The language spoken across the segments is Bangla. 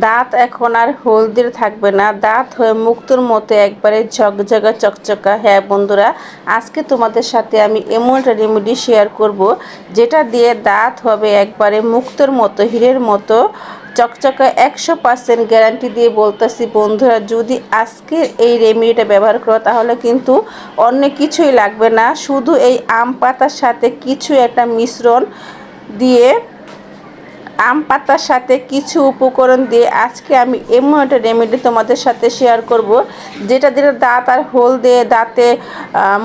দাঁত এখন আর হলদের থাকবে না, দাঁত হয়ে মুক্তোর মতো একবারে ঝকঝকা চকচকা। হ্যাঁ বন্ধুরা, আজকে তোমাদের সাথে আমি এমন একটা রেমেডি শেয়ার করব যেটা দিয়ে দাঁত হবে একবারে মুক্তোর মতো, হীরের মতো চকচকা। 100% গ্যারান্টি দিয়ে বলতেছি বন্ধুরা, যদি আজকের এই রেমেডিটা ব্যবহার করো তাহলে কিন্তু অন্য কিছুই লাগবে না, শুধু এই আম পাতার সাথে কিছু একটা মিশ্রণ দিয়ে, আম পাতার সাথে কিছু উপকরণ দিয়ে আজকে আমি এমন একটা রেমেডি তোমাদের সাথে শেয়ার করব যেটা দিয়ে দাঁত আর হলদে, দাঁতে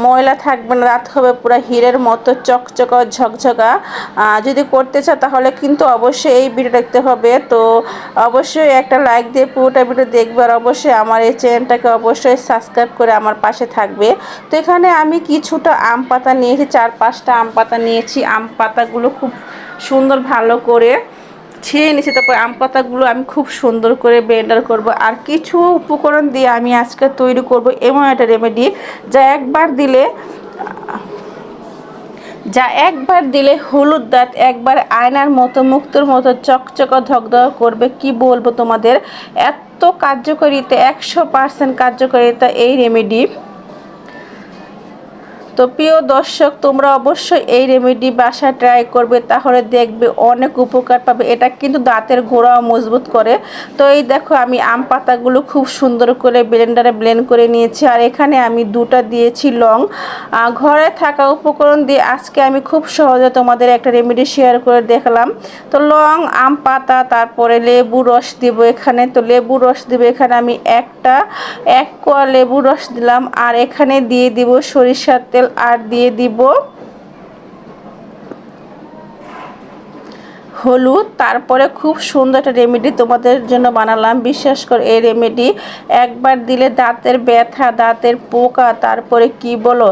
ময়লা থাকবে না, দাঁত হবে পুরো হীরের মতো চকচকা ঝকঝকা। যদি করতে চাও তাহলে কিন্তু অবশ্যই এই ভিডিও দেখতে হবে। তো অবশ্যই একটা লাইক দিয়ে পুরোটা ভিডিও দেখবে, আর অবশ্যই আমার এই চ্যানেলটাকে অবশ্যই সাবস্ক্রাইব করে আমার পাশে থাকবে। তো এখানে আমি কিছুটা আম পাতা নিয়েছি, 4-5টা আম পাতা নিয়েছি। আম পাতাগুলো খুব সুন্দর ভালো করে ছিঁড়ে নিয়েছি, তারপর আম পাতাগুলো আমি খুব সুন্দর করে ব্লেন্ডার করব। আর কিছু উপকরণ দিয়ে আমি আজকে তৈরি করব এমন একটা রেমেডি যা একবার দিলে হলুদ দাঁত একবার আয়নার মতো মুক্তোর মতো চকচকা ধকধক করবে। কি বলবো তোমাদের, এত কার্যকারিতা, 100% কার্যকারিতা এই রেমেডি। তো প্রিয় দর্শক, তোমরা অবশ্যই এই রেমেডি বাসায় ট্রাই করবে, তাহলে দেখবে অনেক উপকার পাবে। এটা কিন্তু দাঁতের গোড়াও মজবুত করে। তো এই দেখো, আমি আম পাতাগুলো খুব সুন্দর করে ব্লেন্ডারে ব্লেন্ড করে নিয়েছি। আর এখানে আমি 2টা দিয়েছি লং। ঘরে থাকা উপকরণ দিয়ে আজকে আমি খুব সহজে তোমাদের একটা রেমেডি শেয়ার করে দেখালাম। তো লং, আম পাতা, তারপরে লেবু রস দিব এখানে। তো লেবু রস দিব এখানে আমি এক কোয়া লেবু রস দিলাম। আর এখানে দিয়ে দিব সরিষার তেল, আর দিয়ে দিব হলুদ। তারপরে খুব সুন্দর একটা রেমেডি তোমাদের জন্য বানালাম। বিশ্বাস করে এই রেমেডি একবার দিলে দাঁতের ব্যথা, দাঁতের পোকা, তারপরে কি বলো,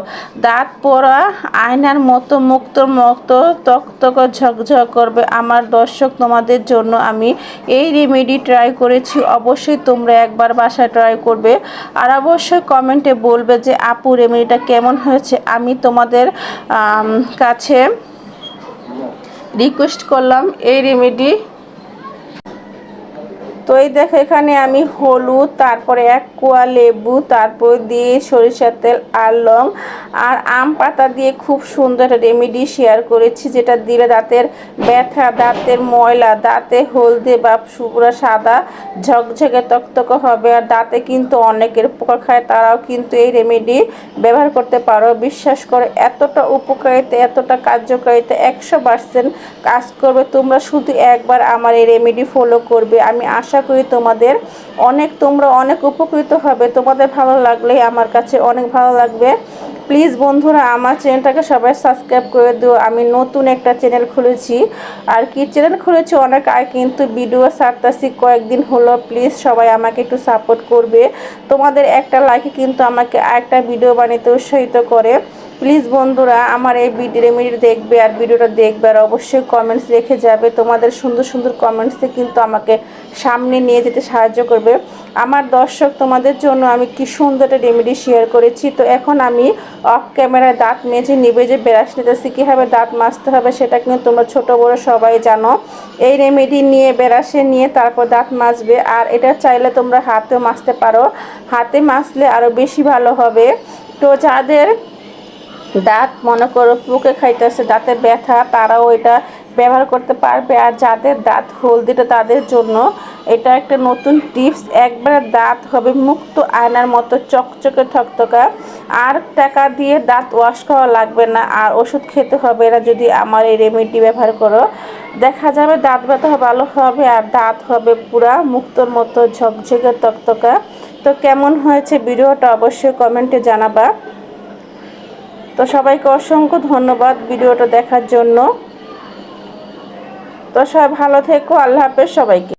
দাঁত পড়া আয়নার মতো মুক্তোর মতো তকতক ঝকঝক করবে। আমার দর্শক, তোমাদের জন্য আমি এই রেমেডি ট্রাই করেছি, অবশ্যই তোমরা একবার বাসায় ট্রাই করবে। আর অবশ্যই কমেন্টে বলবে যে আপু রেমেডিটা কেমন হয়েছে। আমি তোমাদের কাছে রিকোয়েস্ট করলাম এই রেমেডি। তো এই দেখো, এখানে আমি হলুদ, তারপরে 1 কোয়া লেবু, তারপর দিয়ে সরিষার তেল আর লং আর আম পাতা দিয়ে খুব সুন্দর রেমেডি শেয়ার করেছি, যেটা দিলে দাঁতের ব্যথা, দাঁতের ময়লা, দাঁতে হলদে বা পুরো সাদা ঝকঝকে তকতক হবে। আর দাঁতে কিন্তু অনেকের পোকা খায়, তারাও কিন্তু এই রেমেডি ব্যবহার করতে পারো। বিশ্বাস করে এতটা উপকারিতা, এতটা কার্যকারিতা, 100% কাজ করবে। তোমরা শুধু একবার আমার এই রেমেডি ফলো করবে, আমি আশা করি তোমরা অনেক উপকৃত হবে। তোমাদের ভালো লাগলে আমার কাছে অনেক ভালো লাগবে। প্লিজ বন্ধুরা, আমার চ্যানেলটাকে সবাই সাবস্ক্রাইব করে দিও। আমি নতুন একটা চ্যানেল খুলেছি, আর কি চ্যানেল খুলেছি অনেক আগে, কিন্তু ভিডিও ছাড়তেছি কয়েকদিন হলো। প্লিজ সবাই আমাকে একটু সাপোর্ট করবে। তোমাদের একটা লাইকে কিন্তু আমাকে আরেকটা ভিডিও বানাতে উৎসাহিত করে। প্লিজ বন্ধুরা, আমার এই রেমেডি দেখবে আর ভিডিওটা দেখবে, আর অবশ্যই কমেন্টস রেখে যাবে। তোমাদের সুন্দর সুন্দর কমেন্টসে কিন্তু আমাকে সামনে নিয়ে যেতে সাহায্য করবে। আমার দর্শক, তোমাদের জন্য আমি কি সুন্দর একটা রেমেডি শেয়ার করেছি। তো এখন আমি অফ ক্যামেরায় দাঁত মেজে নিবে যে ব্রাশ নিতেছি, কীভাবে দাঁত মাজতে হবে সেটা কিন্তু তোমরা ছোটো বড়ো সবাই জানো। এই রেমেডি নিয়ে ব্রাশে নিয়ে তারপর দাঁত মাজবে। আর এটা চাইলে তোমরা হাতেও মাজতে পারো, হাতে মাজলে আরও বেশি ভালো হবে। তো যাদের দাঁত মনে করো পুকে খাইতেছে, দাঁতে ব্যথা, তারাও এটা ব্যবহার করতে পারবে। আর যাদের দাঁত হলদিটা, তাদের জন্য এটা একটা নতুন টিপস। একবারে দাঁত হবে মুক্ত আয়নার মতো চকচকে ঠকঠকা। আর টাকা দিয়ে দাঁত ওয়াশ করা লাগবে না, আর ওষুধ খেতে হবে না। যদি আমার এই রেমেডি ব্যবহার করো, দেখা যাবে দাঁত ব্যথা ভালো হবে, আর দাঁত হবে পুরা মুক্তোর মতো ঝকঝকে তকতকা। তো কেমন হয়েছে ভিডিওটা অবশ্যই কমেন্টে জানাবা। তো সবাইকে অসংখ্য ধন্যবাদ ভিডিওটা দেখার জন্য। তো সবাই ভালো থেকো, আল্লাহ হাফেজ সবাইকে।